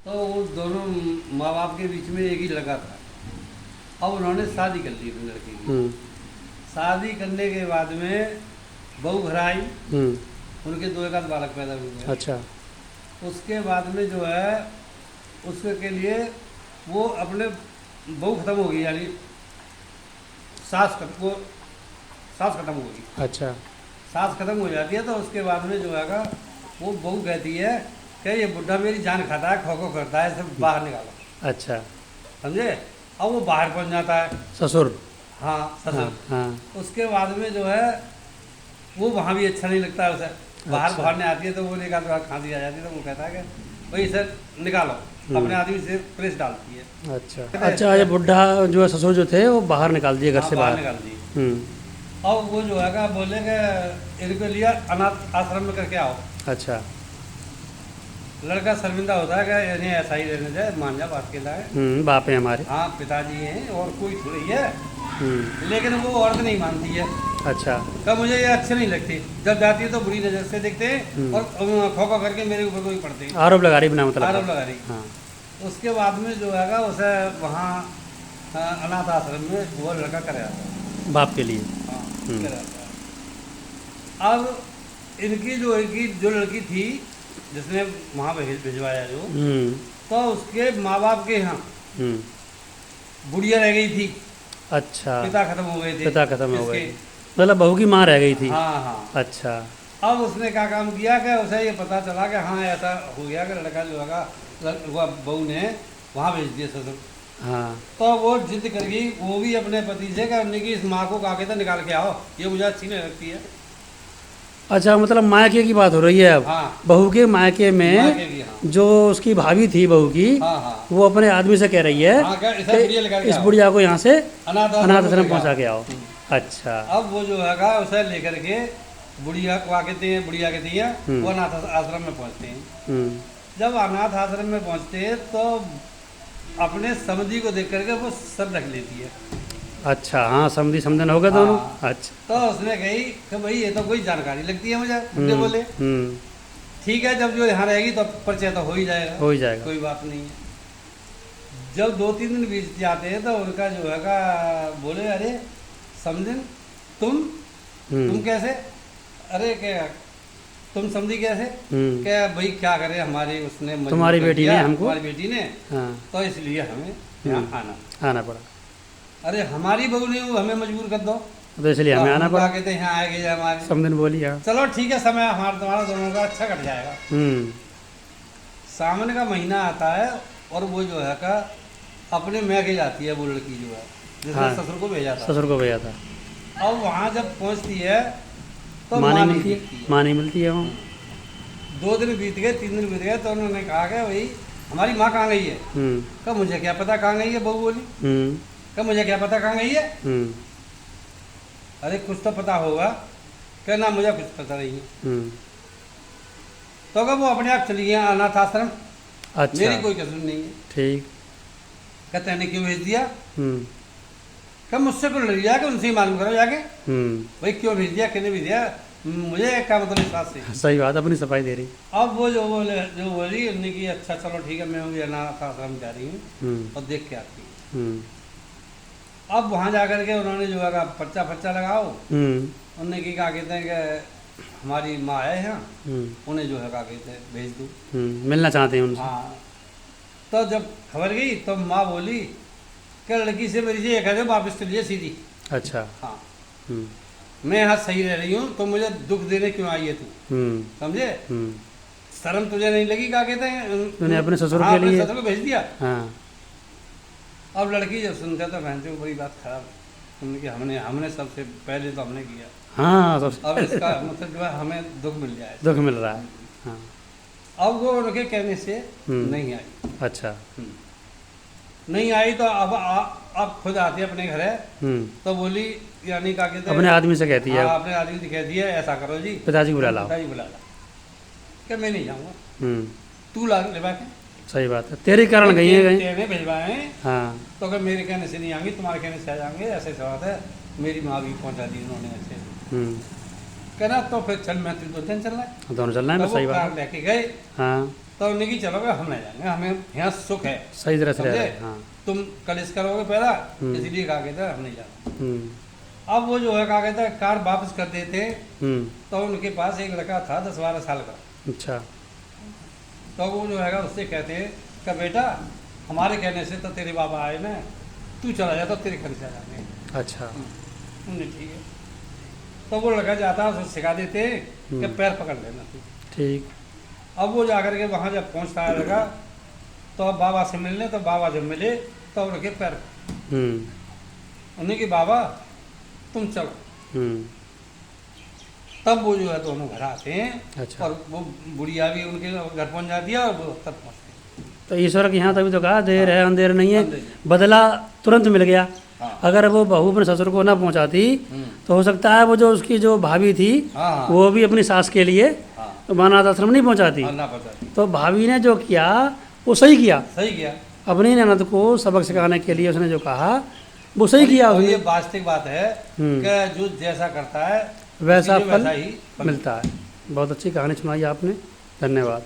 तो वो दोनों माँ बाप के बीच में एक ही लड़का था। अब उन्होंने शादी कर ली अपनी लड़की की। हम्म। शादी करने के बाद में बहू घर आई, हम्म। उनके दो एक आध बालक पैदा हुए। अच्छा। उसके बाद में जो है उसके के लिए वो अपने बहू खत्म हो गई, यानी वो सास खत्म हो गई। अच्छा। सास खत्म हो जाती है तो उसके बाद में जो है वो बहू कहती है कि ये बुढ़ा मेरी जान खाता है, खो खो करता है, सब बाहर निकालो। अच्छा। समझे। अब वो बाहर पहुंच जाता है। ससुर। हाँ, हाँ ससुर। हाँ। उसके बाद में जो है वो वहाँ भी अच्छा नहीं लगता है उसे। बाहर अच्छा। बाहर ने आती है तो वो निकाल के खांसी आ जाती है तो वो कहता है कि भाई इसे निकालो। अपने आदमी से प्रेस डालती है। अच्छा अच्छा, ये बुढ़ा जो है ससुर जो थे वो बाहर निकाल दिए घर हाँ, से बाहर बाहर। निकाल दी। हम्म। अब वो जो है बोले कि इनके लिए अनाथ आश्रम में करके आओ। अच्छा। लड़का शर्मिंदा होता है कि इन्हें ऐसा ही रहने जाए, मान जा बात के लाए। बाप है हमारे। हाँ, पिताजी हैं और कोई थोड़ी है। हम्म। लेकिन वो औरत नहीं मानती है। अच्छा। कब मुझे ये अच्छे नहीं लगती, जब जाती है तो बुरी नज़र से देखते हैं हम्म। और खो खो करके मेरे ऊपर कोई पड़ते हैं। आरोप लगा रही बिना मतलब आरोप का। लगा रही। हाँ। उसके बाद में जो है उसे वहाँ अनाथ आश्रम में वो लड़का करे आता है। बाप के लिए। हाँ, हम्म। करे आता है। अब इनकी जो लड़की थी जिसने वहाँ भिजवाया जो, हम्म। तो उसके माँ बाप के यहाँ हम्म। बुढ़िया रह गई थी। अच्छा। पिता खत्म हो गए थे। पिता खत्म हो इसके। गए, मतलब बहू की माँ रह गई थी। हाँ हाँ। अच्छा। अब उसने क्या काम किया कि उसे ये पता चला कि हाँ ऐसा हो गया कि लड़का जो है बहू ने वहाँ भेज दिया ससुर। हाँ। तो वो जिद कर गई, वो भी अपने पति से कि उनकी इस माँ को कहा के तो निकाल के आओ, ये मुझे अच्छी नहीं लगती है। अच्छा, मतलब मायके की बात हो रही है अब। हाँ। बहू के मायके में मायके की, हाँ। जो उसकी भाभी थी बहू की, हाँ हाँ। वो अपने आदमी से कह रही है हाँ, क्या इसे कि बुढ़िया लेकर के इस आओ। बुढ़िया को यहाँ से अनाथ अनाथ आश्रम लेकर पहुँचा आओ। के आओ। अच्छा। अब वो जो है उसे लेकर के बुढ़िया को आके हैं, बुढ़िया कहती है वो अनाथ आश्रम में पहुँचते हैं। हम्म। जब अनाथ आश्रम में पहुँचते हैं तो अपने समधी को देख करके वो सब रख लेती है। अच्छा, हाँ, समझी समझन हो गए दोनों। हाँ। अच्छा। तो उसने कही कि भाई ये तो कोई जानकारी लगती है मुझे, बुढ़े बोले। हम्म। ठीक है, जब जो यहाँ रहेगी तो परिचय तो हो ही जाएगा। हो ही जाएगा। कोई बात नहीं है। जब 2-3 दिन बीत जाते हैं तो उनका जो है बोले अरे समझन तुम कैसे, अरे क्या तुम समझी कैसे, क्या भाई क्या करे हमारी उसने मजबूर तुम्हारी कर बेटी दिया, ने हमको, हमारी बेटी ने, हाँ, तो इसलिए हमें यहाँ आना पड़ा। अरे हमारी बहू ने हमें मजबूर कर दो, तो इसलिए हमें आना पड़ा। कहते यहाँ आएगी हमारे। समझन बोली। हाँ। चलो ठीक है, समय हमारा तुम्हारा दोनों का अच्छा कट जाएगा। सावन का महीना आता है और वो जो है अपने मैके जाती है वो लड़की जो है जिसने हाँ, ससुर को भेजा था। ससुर को भेजा था। अब वहाँ जब पहुँचती है तो माँ नहीं मिलती मिलती है, माँ नहीं मिलती है वहाँ। 2 दिन बीत गए, 3 दिन बीत गए तो उन्होंने कहा कि भाई हमारी माँ कहाँ गई है। कब मुझे क्या पता कहाँ गई है, बहू बोली। कब मुझे क्या पता कहाँ गई है। अरे कुछ तो पता होगा। क्या ना, मुझे कुछ पता नहीं है। तो कब वो अपने आप चली गई अनाथ आश्रम। अच्छा। मेरी कोई कसूर नहीं है। ठीक। कहते ने क्यों भेज दिया। कब मुझसे को लड़ जाके उनसे ही मालूम करो जाके भाई क्यों भेज दिया, किसने भेज दिया, मुझे क्या मतलब इस बात से। सही बात, अपनी सफाई दे रही। अब वो जो बोली उन्होंने की अच्छा चलो ठीक है, मैं भी अनाथ आश्रम जा रही हूँ और देख के आती हूँ। अब वहाँ जाकर के उन्होंने जो है पर्चा लगाओ। उन्होंने की कहा कहते हैं कि हमारी माँ है यहाँ, उन्हें जो है कहा कहते हैं भेज दो। मिलना चाहते हैं उनसे। हाँ। तो जब खबर गई तो माँ बोली कि लड़की से मेरी ये कह दो वापस चलिए सीधी। अच्छा। हाँ। मैं यहाँ सही रह रही हूँ तो मुझे दुख देने क्यों आई है तू, समझे। शर्म तुझे नहीं लगी, क्या कहते हैं तूने अपने ससुर हाँ, के लिए ससुर को भेज दिया। हाँ। अब लड़की जब सुनता तो बहन को बड़ी बात खराब, कि हमने सबसे पहले तो हमने किया। हाँ, अब इसका मतलब जो है हमें दुख मिल जाए, दुख मिल रहा है। हाँ। अब वो उनके कहने से नहीं आई। अच्छा। नहीं आई तो अब खुद आती है अपने घर है। तो बोली यानी क्या कहते हैं अपने आदमी से कहती है। अपने आदमी से कहती है ऐसा करो जी, पिताजी बुला लाओ। पिताजी बुला ला। क्या मैं नहीं जाऊँगा, तू ला ले बाकी। सही बात है, तेरे कारण गई है कहीं। तेरे भिजवाए। हाँ। तो अगर मेरे कहने से नहीं आएंगे, तुम्हारे कहने से आ जाएंगे, ऐसे बात है। मेरी माँ भी पहुँचा दी उन्होंने ऐसे। कहना तो फिर चल, मैं तो 2 दिन चलना है, दोनों चलना है। सही बात लेके गए। हाँ। तो उन्होंने की चलोगे हम नहीं जाएंगे, हमें यहाँ सुख है, सही तरह से रह रहे समझे? हैं, हाँ। तुम कलिश करोगे पैदा, इसलिए कहा गया था हम नहीं जाना। हम्म। अब वो जो है कहा गया था कार वापस कर देते, हम्म। तो उनके पास एक लड़का था 10-12 साल का। अच्छा। तो वो जो है उससे कहते हैं कि बेटा हमारे कहने से तो तेरे बाबा आए ना, तू चला जाता तेरे घर से आ जाते। अच्छा। उन्हें ठीक है, तो वो लड़का जाता उसको सिखा देते कि पैर पकड़ लेना तू। ठीक। अब वो जाकर के वहाँ जब पहुँचता है लड़का, तो अब बाबा से मिलने, तो बाबा जब मिले तो उनके पैर, उन्हें कि बाबा तुम चलो। तब वो जो है दोनों घर आते हैं। अच्छा। और वो बुढ़िया भी उनके घर पहुँच जाती है और वो तब पहुँचते हैं। तो ईश्वर के यहाँ तभी तो कहा देर है अंधेर नहीं है, अंधेर। बदला तुरंत मिल गया। हाँ। अगर वो बहू अपने ससुर को ना पहुंचाती तो हो सकता है वो जो उसकी जो भाभी थी हाँ, हाँ। वो भी अपनी सास के लिए हाँ। अनाथ आश्रम नहीं पहुंचाती। हाँ, ना पहुँचाती। तो भाभी ने जो किया वो सही किया, सही किया। अपनी ननद को सबक सिखाने के लिए उसने जो कहा वो सही किया और ये उसने। वास्तविक बात है कि जो जैसा करता है वैसा उसी को फल वैसा ही मिलता है। बहुत अच्छी कहानी सुनाई आपने, धन्यवाद।